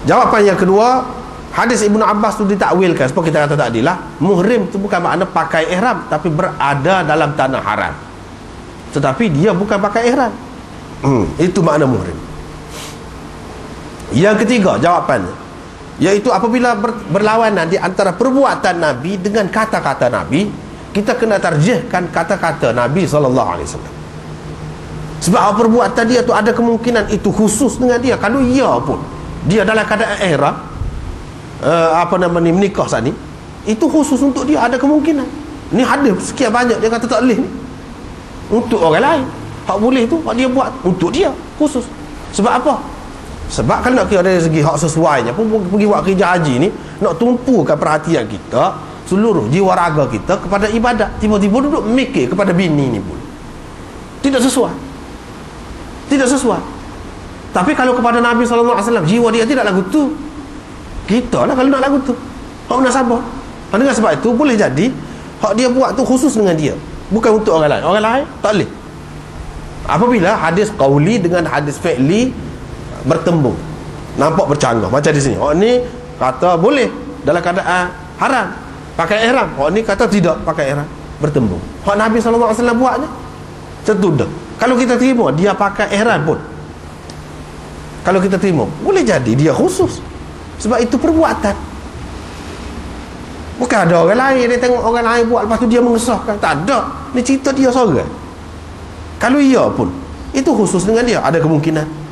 Jawapan yang kedua, hadis Ibnu Abbas tu ditakwilkan seperti kita kata tadi lah, muhrim tu bukan makna pakai ihram, tapi berada dalam tanah haram, tetapi dia bukan pakai ihram. Itu makna muhrim. Yang ketiga jawapannya, iaitu apabila berlawanan di antara perbuatan Nabi dengan kata-kata Nabi, kita kena tarjihkan kata-kata Nabi SAW. Sebab perbuatan dia tu ada kemungkinan itu khusus dengan dia. Kalau ia pun dia dalam keadaan ihram, menikah saat ni, itu khusus untuk dia, ada kemungkinan. Ni hadis sekian banyak dia kata tak boleh ni. Untuk orang lain hak boleh tu, hak dia buat untuk dia khusus. Sebab apa? Sebab kalau nak kira dari segi hak sesuainya pun, pergi buat kerja haji ni nak tumpukan perhatian kita, seluruh jiwa raga kita kepada ibadat, tiba-tiba duduk mikir kepada bini ni pun tidak sesuai. Tidak sesuai. Tapi kalau kepada Nabi SAW, jiwa dia tidak lagu tu, kita lah kalau nak lagu tu, hak nak sabar. Dengan sebab itu boleh jadi hak dia buat tu khusus dengan dia, bukan untuk orang lain. Orang lain tak boleh. Apabila hadis qauli dengan hadis fi'li bertembung, nampak bercanggah, macam di sini, hak ni kata boleh dalam keadaan haram pakai ihram, hak ni kata tidak pakai ihram, bertembung. Hak Nabi SAW buatnya tertuduh. Kalau kita terima dia pakai ihram pun, kalau kita terima, boleh jadi dia khusus. Sebab itu perbuatan. Bukan ada orang lain, dia tengok orang lain buat, lepas tu dia mengesahkan. Tak ada. Ni cerita dia seorang. Kalau ia pun, itu khusus dengan dia, ada kemungkinan.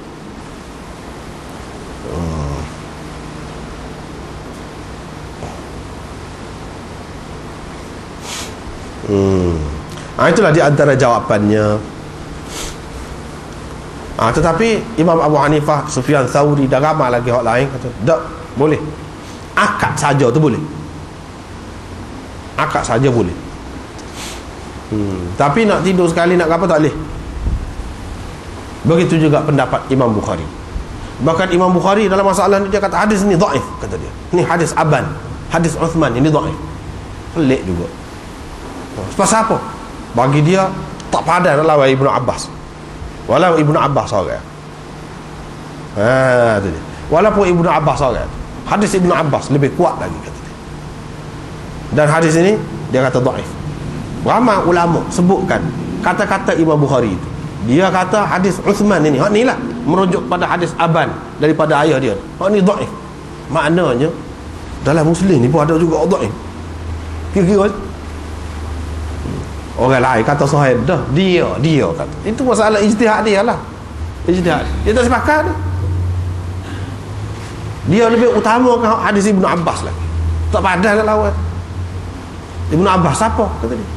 Itulah di antara jawapannya. Tetapi Imam Abu Hanifah, Sufyan Thauri dan ramai lagi orang lain kata tak boleh. Akad saja tu boleh. Akad saja boleh. Tapi nak tidur sekali, nak apa, tak boleh. Begitu juga pendapat Imam Bukhari. Bahkan Imam Bukhari dalam masalah ni dia kata hadis ni dhaif, kata dia. Ni hadis Aban, hadis Uthman ini dhaif. Pelik juga. Sebab apa? Bagi dia tak padan lawan Ibnu Abbas. Walau Ibnu Abbas seorang. Tu dia. Walaupun Ibnu Abbas seorang, hadis Ibnu Abbas lebih kuat lagi, kata dia. Dan hadis ini dia kata dhaif. Ramai ulama sebutkan kata-kata Imam Bukhari itu. Dia kata hadis Uthman ini, hak ni lah merujuk pada hadis Aban daripada ayah dia. Hak ni dhaif. Maknanya dalam Muslim ni pun ada juga dhaif. Kira-kira orang lain kata sahih dah, dia kata. Itu masalah ijtihad dia lah. Ijtihad. Dia tak sepakat ni. Dia lebih utamakan hadis Ibnu Abbas lagi. Tak padan nak lawan. Ibnu Abbas siapa? Kata dia.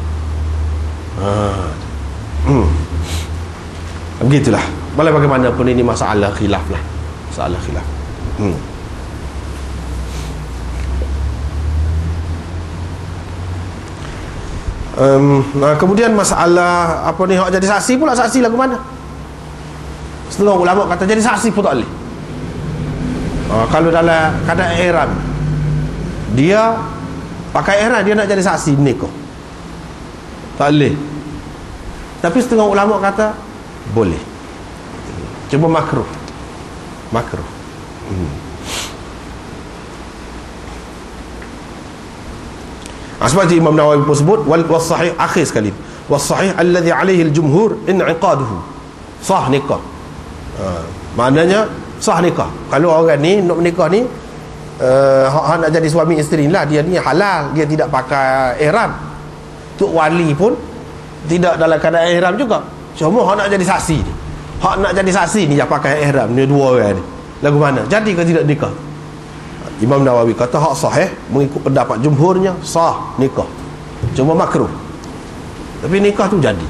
Begitulah. Walau bagaimanapun ini masalah khilaf lah. Masalah khilaf. Kemudian masalah apa ni, hak jadi saksi pula, saksi lagu mana? Setengah ulama kata jadi saksi pun tak boleh. Kalau dalam keadaan ihram, dia pakai ihram, dia nak jadi saksi nikah, tak boleh. Tapi setengah ulama kata boleh, cuma makruh. Sebab itu Imam Nawawi pun sebut was sahih, akhir sekali, was sahih alladhi alaihi al-jumhur in'iqaduhu, sah nikah. Maknanya sah nikah. Kalau orang ni nak menikah ni, hak nak jadi suami isteri lah, dia ni halal, dia tidak pakai ihram. Tok wali pun tidak dalam keadaan ihram juga, cuma hak nak jadi saksi ni, hak nak jadi saksi ni yang pakai ihram ni, dua orang ni lagu mana, jadi ke tidak nikah? Imam Nawawi kata hak sahih mengikut pendapat jumhurnya, sah nikah, cuma makruh. Tapi nikah tu jadi.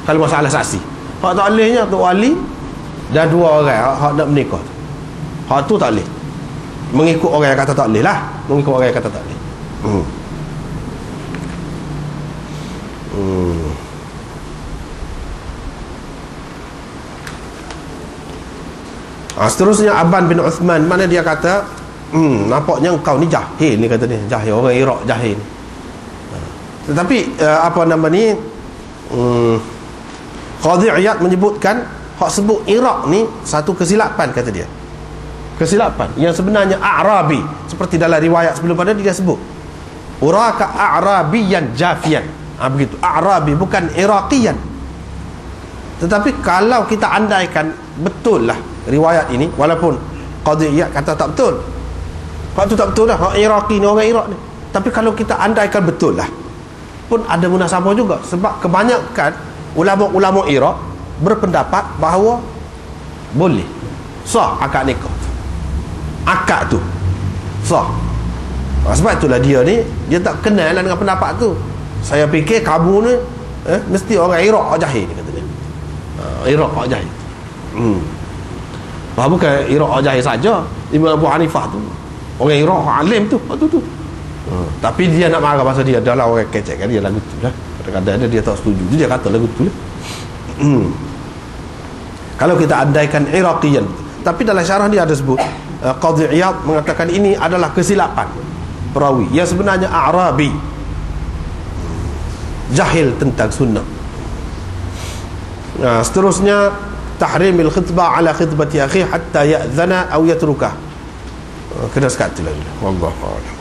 Kalau masalah saksi, hak tak bolehnya tok wali dan dua orang hak nak menikah, hak tu tak boleh. Mengikut orang yang kata tak boleh lah, mengikut orang yang kata tak boleh. Seterusnya Aban bin Uthman, mana dia kata nampaknya engkau ni jahil ni, kata dia jahil, orang Iraq jahil. Tetapi apa nama ni, Qadhi Iyad menyebutkan hak sebut Iraq ni satu kesilapan, kata dia. kesilapan. Yang sebenarnya A'rabi, seperti dalam riwayat sebelum pada dia sebut uraka A'rabiyan jafiyan. Begitu, A'rabi, bukan Iraqiyan. Tetapi kalau kita andaikan betul lah riwayat ini, walaupun Qadhi Iyad kata tak betul, hak tu tak betul lah, hak Iraqi ni, orang Iraq ni. Tapi kalau kita andaikan betul lah, pun ada munasabah juga. Sebab kebanyakan ulama-ulama Iraq berpendapat bahawa boleh sah akad nikah, akad tu sah. Sebab itulah dia tak kenal dengan pendapat tu. Saya fikir kamu ni mesti orang Iraq orang jahil, kata dia. Iraq orang jahil. Bukan Iraq orang jahil saja. Imam Abu Hanifah tu orang Iraq orang alim tu, tu. Tapi dia nak marah pasal dia adalah orang kecek kan, dia lagu tu lah. Kadang-kadang dia tak setuju, dia kata lagu tu lah. Kalau kita andaikan Iraqiyan, tapi dalam syarah dia ada sebut Qadhi Iyad mengatakan ini adalah kesilapan perawi yang sebenarnya A'rabi, jahil tentang sunnah. Seterusnya tahrimil khitbah ala khitbati akhi hatta ya'zana aw yatrukah. Kena sekat tu lagi. Wallahu a'lam.